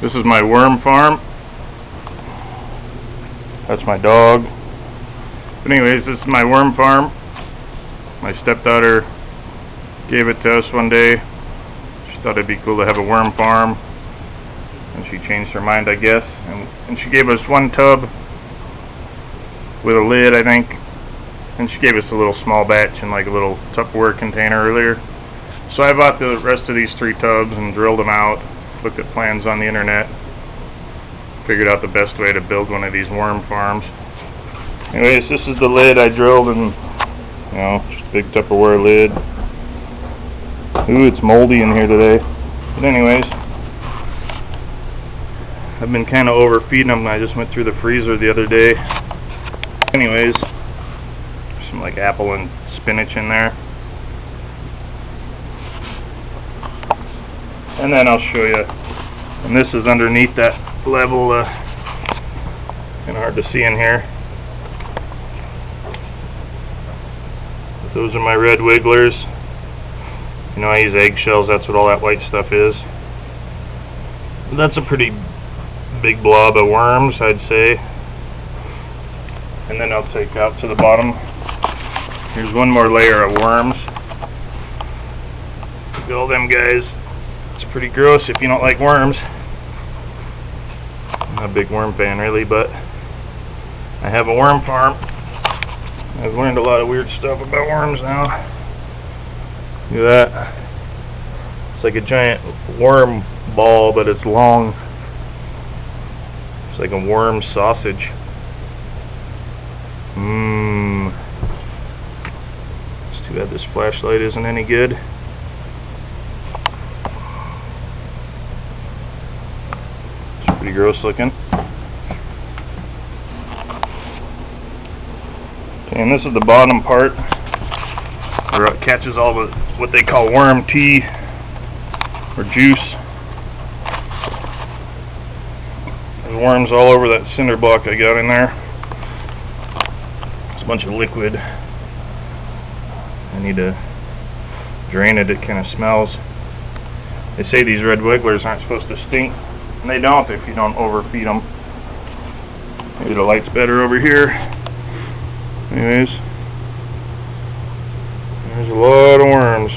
This is my worm farm. That's my dog. But anyways, this is my worm farm. My stepdaughter gave it to us one day. She thought it'd be cool to have a worm farm, and she changed her mind, I guess. And she gave us one tub with a lid, I think. And she gave us a little small batch in like a little Tupperware container earlier. So I bought the rest of these 3 tubs and drilled them out. Looked at plans on the internet. Figured out the best way to build one of these worm farms. Anyways, this is the lid I drilled, and just a big Tupperware lid. Ooh, it's moldy in here today. But anyways, I've been kind of overfeeding them. I just went through the freezer the other day. Anyways, some like apple and spinach in there. And then I'll show you. And this is underneath that level, kind of hard to see in here. But those are my red wigglers. I use eggshells, that's what all that white stuff is. That's a pretty big blob of worms, I'd say. And then I'll take out to the bottom. Here's one more layer of worms. Look at all them guys. It's pretty gross if you don't like worms. I'm not a big worm fan really, but I have a worm farm. I've learned a lot of weird stuff about worms now. Look at that. It's like a giant worm ball, but it's long. It's like a worm sausage. It's too bad this flashlight isn't any good. It's pretty gross looking. Okay, and this is the bottom part, where it catches all the what they call worm tea or juice. There's worms all over that cinder block I got in there. It's a bunch of liquid. I need to drain it. It kind of smells. They say these red wigglers aren't supposed to stink, and they don't if you don't overfeed them. Maybe the light's better over here. Anyways, there's a lot of worms.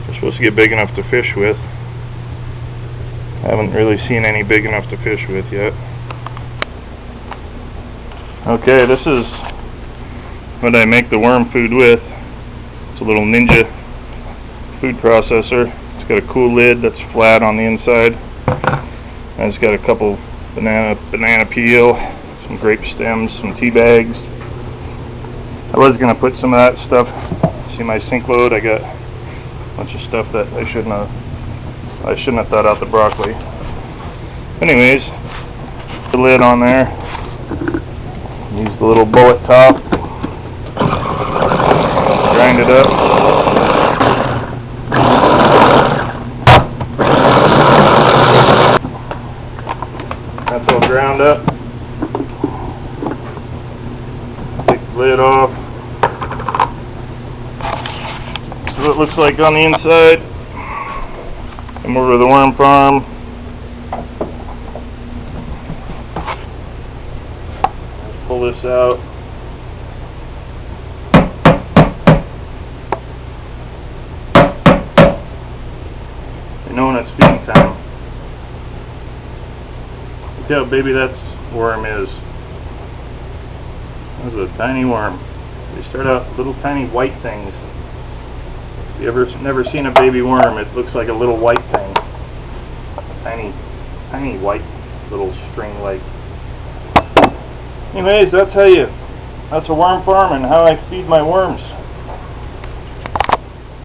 They're supposed to get big enough to fish with. I haven't really seen any big enough to fish with yet. Okay, this is what I make the worm food with. It's a little Ninja food processor. It's got a cool lid that's flat on the inside. And it's got a couple banana peel, some grape stems, some tea bags. I was going to put some of that stuff. See my sink load? I got a bunch of stuff that I shouldn't have thought out the broccoli. Anyways, the lid on there. Use the little bullet top. Grind it up. That's all ground up. Take the lid off. This is what it looks like on the inside. Come over to the worm farm. Let's pull this out. You know when it's feeding time. Look how baby that worm is. That's a tiny worm. They start out little tiny white things. If you ever never seen a baby worm, it looks like a little white thing. Tiny white little string-like. Anyways, that's a worm farm and how I feed my worms.